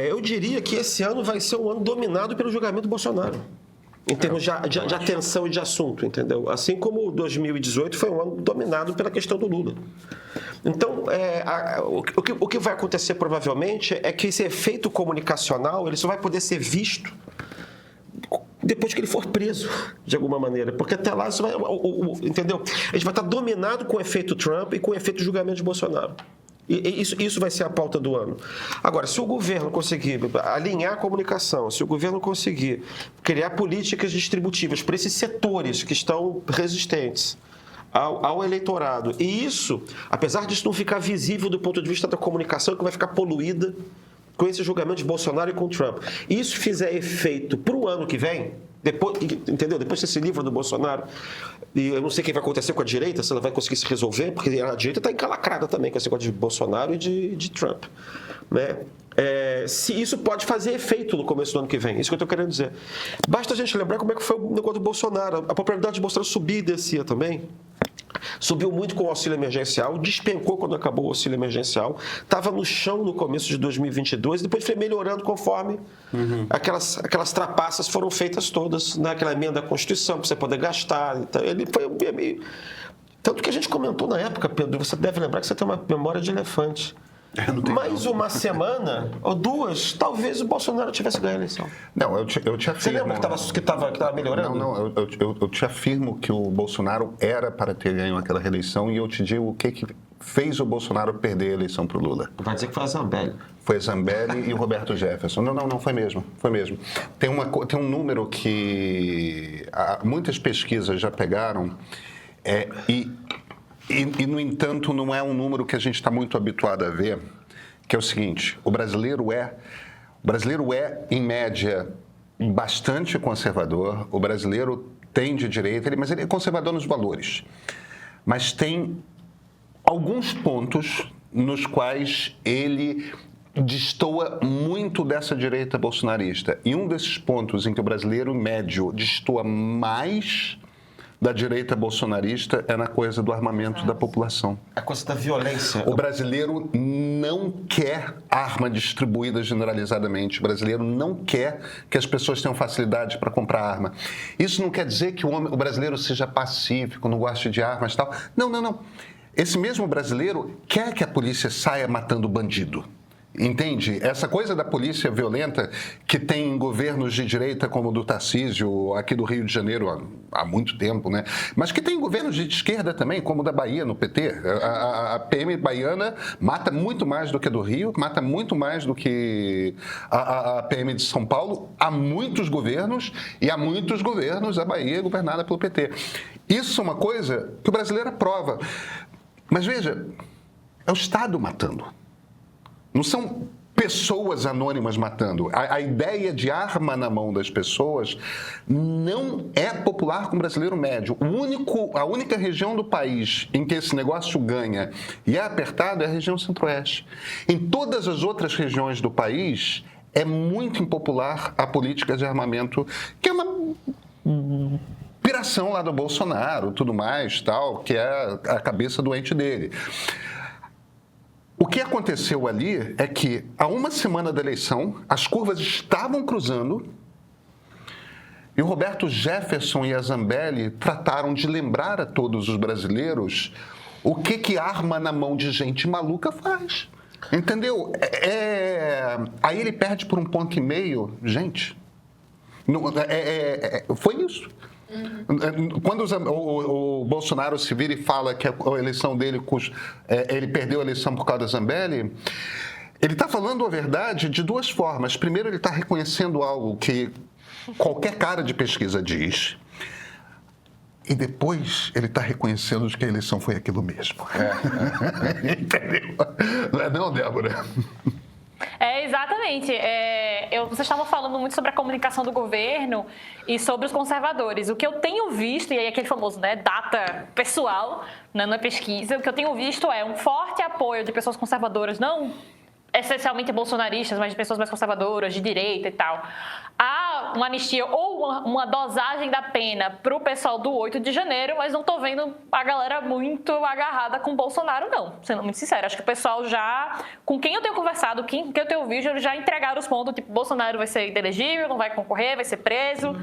Eu diria que esse ano vai ser um ano dominado pelo julgamento do Bolsonaro. Em termos de atenção e de assunto, entendeu? Assim como 2018 foi um ano dominado pela questão do Lula. Então, o que vai acontecer provavelmente é que esse efeito comunicacional ele só vai poder ser visto depois que ele for preso, de alguma maneira. Porque até lá, entendeu? A gente vai estar dominado com o efeito Trump e com o efeito julgamento de Bolsonaro. E isso vai ser a pauta do ano. Agora, se o governo conseguir alinhar a comunicação, se o governo conseguir criar políticas distributivas para esses setores que estão resistentes ao eleitorado, e isso, apesar disso não ficar visível do ponto de vista da comunicação, que vai ficar poluída com esse julgamento de Bolsonaro e com Trump, e isso fizer efeito para o ano que vem, entendeu? Depois desse livro do Bolsonaro, e eu não sei o que vai acontecer com a direita, se ela vai conseguir se resolver, porque a direita está encalacrada também com esse negócio de Bolsonaro e de Trump, né? Se isso pode fazer efeito no começo do ano que vem, isso que eu estou querendo dizer. Basta a gente lembrar como é que foi o negócio do Bolsonaro. A popularidade de Bolsonaro subia e descia também. Subiu muito com o auxílio emergencial, despencou quando acabou o auxílio emergencial, estava no chão no começo de 2022 e depois foi melhorando conforme aquelas trapaças foram feitas todas, naquela emenda à Constituição, para você poder gastar. Então, ele foi meio... Tanto que a gente comentou na época, Pedro, você deve lembrar que você tem uma memória de elefante. Mais uma semana ou duas, talvez o Bolsonaro tivesse ganho a eleição. Não, eu te afirmo... Você lembra que estava melhorando? Não, eu te afirmo que o Bolsonaro era para ter ganho aquela reeleição e eu te digo o que fez o Bolsonaro perder a eleição para o Lula. Vai dizer que foi a Zambelli. Foi a Zambelli e o Roberto Jefferson. Não, foi mesmo. Tem um número que muitas pesquisas já pegaram e, no entanto, não é um número que a gente está muito habituado a ver, que é o seguinte: o brasileiro é, em média, bastante conservador, o brasileiro tem de direita, mas ele é conservador nos valores. Mas tem alguns pontos nos quais ele destoa muito dessa direita bolsonarista. E um desses pontos em que o brasileiro médio destoa mais da direita bolsonarista é na coisa do armamento da população. A coisa da violência. O brasileiro não quer arma distribuída generalizadamente. O brasileiro não quer que as pessoas tenham facilidade para comprar arma. Isso não quer dizer que o brasileiro seja pacífico, não goste de armas e tal. Não. Esse mesmo brasileiro quer que a polícia saia matando bandido. Entende? Essa coisa da polícia violenta que tem governos de direita como o do Tarcísio, aqui do Rio de Janeiro há muito tempo, né? Mas que tem governos de esquerda também, como o da Bahia, no PT. A PM baiana mata muito mais do que a do Rio, mata muito mais do que a PM de São Paulo. Há muitos governos e há muitos governos a Bahia governada pelo PT. Isso é uma coisa que o brasileiro aprova. Mas veja, é o Estado matando. Não são pessoas anônimas matando. A ideia de arma na mão das pessoas não é popular com o brasileiro médio. A única região do país em que esse negócio ganha e é apertado é a região centro-oeste. Em todas as outras regiões do país, é muito impopular a política de armamento, que é uma piração lá do Bolsonaro, tudo mais, tal, que é a cabeça doente dele. O que aconteceu ali é que, há uma semana da eleição, as curvas estavam cruzando e o Roberto Jefferson e a Zambelli trataram de lembrar a todos os brasileiros o que arma na mão de gente maluca faz. Entendeu? Aí ele perde por 1,5 ponto. Gente, foi isso. Quando o Bolsonaro se vira e fala que a eleição dele, ele perdeu a eleição por causa da Zambelli, ele está falando a verdade de duas formas. Primeiro, ele está reconhecendo algo que qualquer cara de pesquisa diz, e depois ele está reconhecendo que a eleição foi aquilo mesmo. Entendeu? Não, Débora? Exatamente. Vocês estavam falando muito sobre a comunicação do governo e sobre os conservadores. O que eu tenho visto, e aí aquele famoso, né, data pessoal, né, não é pesquisa, o que eu tenho visto é um forte apoio de pessoas conservadoras, não essencialmente bolsonaristas, mas de pessoas mais conservadoras, de direita e tal, a uma anistia ou uma dosagem da pena para o pessoal do 8 de janeiro, mas não tô vendo a galera muito agarrada com o Bolsonaro, não, sendo muito sincero. Acho que o pessoal já, com quem eu tenho conversado, quem eu tenho visto, eles já entregaram os pontos, tipo, Bolsonaro vai ser inelegível, não vai concorrer, vai ser preso.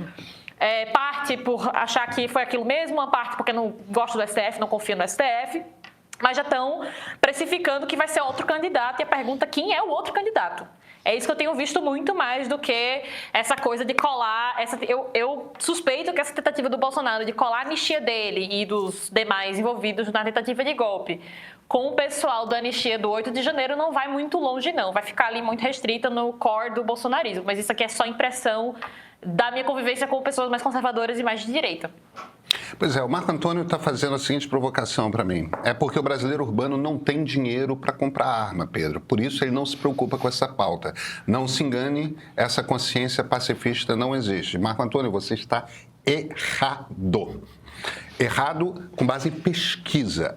Parte por achar que foi aquilo mesmo, uma parte porque não gosta do STF, não confia no STF. Mas já estão precificando que vai ser outro candidato. E a pergunta, quem é o outro candidato? É isso que eu tenho visto muito mais do que essa coisa de colar... Eu suspeito que essa tentativa do Bolsonaro de colar a anistia dele e dos demais envolvidos na tentativa de golpe com o pessoal da anistia do 8 de janeiro não vai muito longe, não. Vai ficar ali muito restrita no core do bolsonarismo. Mas isso aqui é só impressão da minha convivência com pessoas mais conservadoras e mais de direita. Pois é, o Marco Antônio está fazendo a seguinte provocação para mim. É porque o brasileiro urbano não tem dinheiro para comprar arma, Pedro. Por isso ele não se preocupa com essa pauta. Não se engane, essa consciência pacifista não existe. Marco Antônio, você está errado. Errado com base em pesquisa.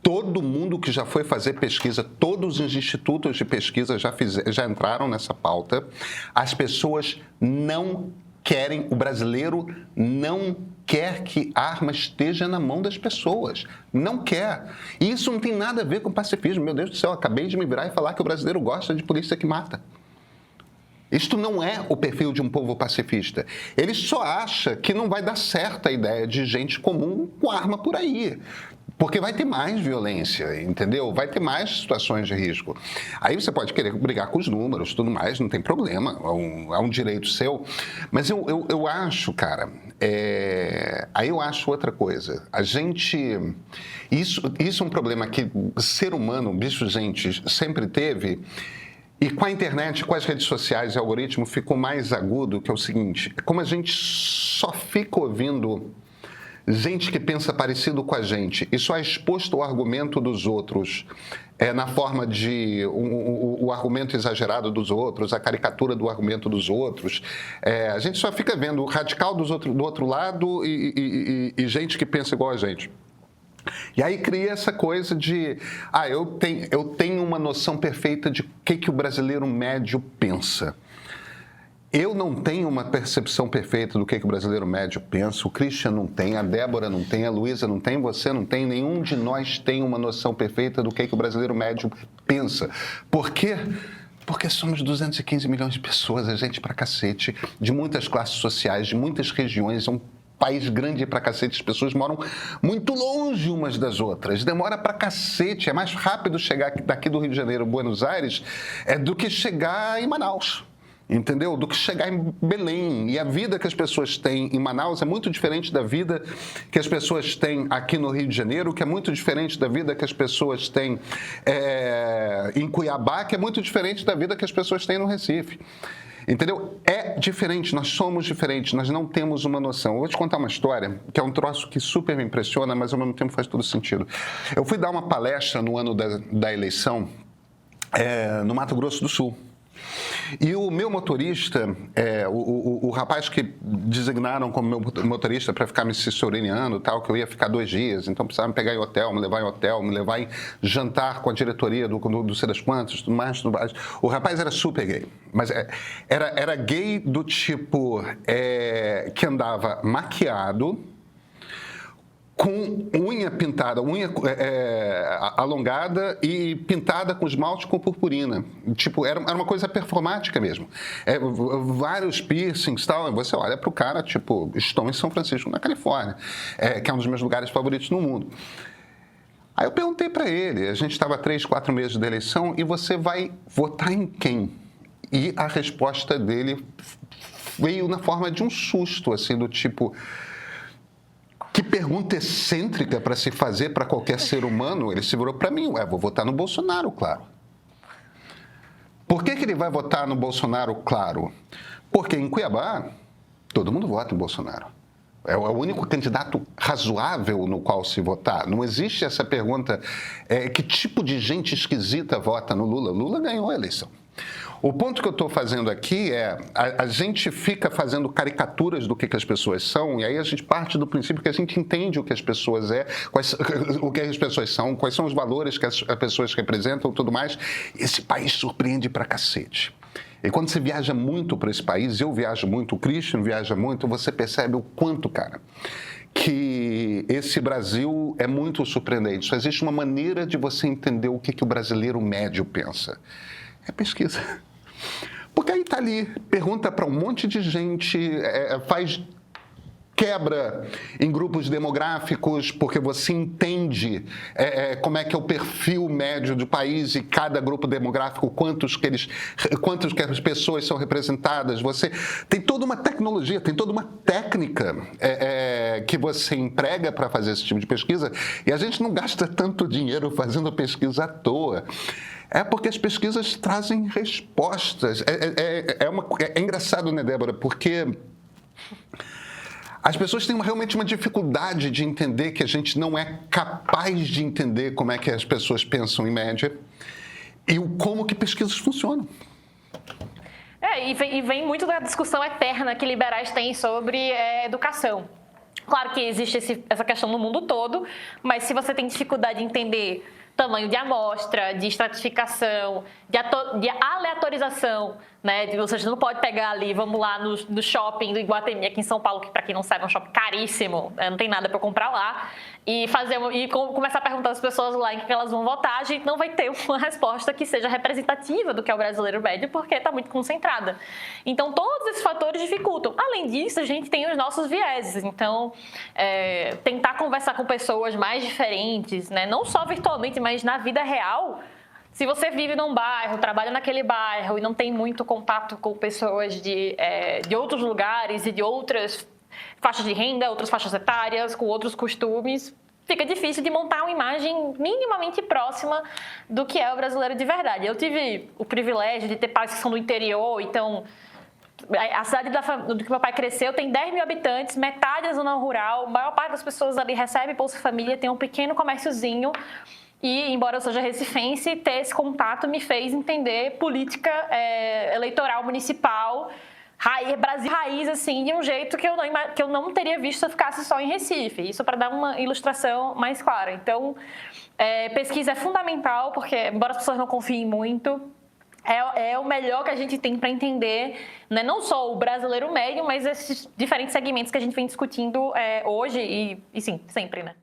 Todo mundo que já foi fazer pesquisa, todos os institutos de pesquisa já entraram nessa pauta. As pessoas não querem, o brasileiro não quer que a arma esteja na mão das pessoas. Não quer. E isso não tem nada a ver com pacifismo. Meu Deus do céu, acabei de me virar e falar que o brasileiro gosta de polícia que mata. Isto não é o perfil de um povo pacifista. Ele só acha que não vai dar certo a ideia de gente comum com arma por aí. Porque vai ter mais violência, entendeu? Vai ter mais situações de risco. Aí você pode querer brigar com os números, tudo mais, não tem problema, é um direito seu. Mas eu acho, cara, aí eu acho outra coisa. A gente... Isso é um problema que o ser humano, bicho gente, sempre teve. E com a internet, com as redes sociais e o algoritmo, ficou mais agudo, que é o seguinte: como a gente só fica ouvindo gente que pensa parecido com a gente e só é exposto ao argumento dos outros, na forma de o argumento exagerado dos outros, a caricatura do argumento dos outros, a gente só fica vendo o radical do outro lado e gente que pensa igual a gente. E aí cria essa coisa de, eu tenho uma noção perfeita de o que o brasileiro médio pensa. Eu não tenho uma percepção perfeita do que o brasileiro médio pensa, o Christian não tem, a Débora não tem, a Luísa não tem, você não tem, nenhum de nós tem uma noção perfeita do que o brasileiro médio pensa. Por quê? Porque somos 215 milhões de pessoas, a gente pra cacete, de muitas classes sociais, de muitas regiões, é um país grande pra cacete, as pessoas moram muito longe umas das outras, demora pra cacete, é mais rápido chegar daqui do Rio de Janeiro, Buenos Aires, do que chegar em Manaus. Entendeu? Do que chegar em Belém. E a vida que as pessoas têm em Manaus é muito diferente da vida que as pessoas têm aqui no Rio de Janeiro, que é muito diferente da vida que as pessoas têm em Cuiabá, que é muito diferente da vida que as pessoas têm no Recife. Entendeu? É diferente, nós somos diferentes, nós não temos uma noção. Eu vou te contar uma história, que é um troço que super me impressiona, mas ao mesmo tempo faz todo sentido. Eu fui dar uma palestra no ano da eleição no Mato Grosso do Sul. E o meu motorista, o rapaz que designaram como meu motorista para ficar me assessorando, tal, que eu ia ficar 2 dias, então precisava me pegar em hotel, me levar em jantar com a diretoria do sei das quantas, tudo mais. O rapaz era super gay, mas era gay do tipo que andava maquiado, com unha pintada, alongada e pintada com esmalte com purpurina. Tipo, era uma coisa performática mesmo. Vários piercings e tal. Você olha para o cara, tipo, estou em São Francisco, na Califórnia, que é um dos meus lugares favoritos no mundo. Aí eu perguntei para ele, a gente estava há 3, 4 meses da eleição, e você vai votar em quem? E a resposta dele veio na forma de um susto, assim, do tipo... Que pergunta excêntrica para se fazer para qualquer ser humano. Ele se virou para mim, vou votar no Bolsonaro, claro. Por que ele vai votar no Bolsonaro, claro? Porque em Cuiabá, todo mundo vota em Bolsonaro. É o único candidato razoável no qual se votar. Não existe essa pergunta, que tipo de gente esquisita vota no Lula? Lula ganhou a eleição. O ponto que eu estou fazendo aqui a gente fica fazendo caricaturas do que as pessoas são, e aí a gente parte do princípio que a gente entende o que as pessoas o que as pessoas são, quais são os valores que as pessoas representam e tudo mais. Esse país surpreende pra cacete. E quando você viaja muito para esse país, eu viajo muito, o Christian viaja muito, você percebe o quanto, cara, que esse Brasil é muito surpreendente. Só existe uma maneira de você entender o que o brasileiro médio pensa. É pesquisa. Porque aí tá ali, pergunta para um monte de gente, faz quebra em grupos demográficos, porque você entende como é que é o perfil médio do país e cada grupo demográfico, quantos que as pessoas são representadas. Você tem toda uma tecnologia, tem toda uma técnica que você emprega para fazer esse tipo de pesquisa, e a gente não gasta tanto dinheiro fazendo pesquisa à toa. É porque as pesquisas trazem respostas. É engraçado, né, Débora? Porque as pessoas têm realmente uma dificuldade de entender que a gente não é capaz de entender como é que as pessoas pensam em média e como que pesquisas funcionam. E vem muito da discussão eterna que liberais têm sobre educação. Claro que existe essa questão no mundo todo, mas se você tem dificuldade de entender tamanho de amostra, de estratificação, de aleatorização, né? Ou seja, não pode pegar ali, vamos lá no shopping do Iguatemi, aqui em São Paulo, que para quem não sabe é um shopping caríssimo, não tem nada para comprar lá, e começar a perguntar às pessoas lá em que elas vão votar, a gente não vai ter uma resposta que seja representativa do que é o brasileiro médio, porque está muito concentrada. Então, todos esses fatores dificultam. Além disso, a gente tem os nossos vieses. Então, tentar conversar com pessoas mais diferentes, né? Não só virtualmente, mas na vida real. Se você vive num bairro, trabalha naquele bairro e não tem muito contato com pessoas de outros lugares e de outras faixas de renda, outras faixas etárias, com outros costumes, fica difícil de montar uma imagem minimamente próxima do que é o brasileiro de verdade. Eu tive o privilégio de ter pais que são do interior, então a cidade do que meu pai cresceu tem 10 mil habitantes, metade é zona rural, a maior parte das pessoas ali recebe Bolsa Família, tem um pequeno comérciozinho. E, embora eu seja recifense, ter esse contato me fez entender política eleitoral municipal, Brasil raiz, assim, de um jeito que eu não teria visto se eu ficasse só em Recife. Isso para dar uma ilustração mais clara. Então, pesquisa é fundamental, porque, embora as pessoas não confiem muito, é o melhor que a gente tem para entender, né, não só o brasileiro médio, mas esses diferentes segmentos que a gente vem discutindo hoje e sim, sempre, né?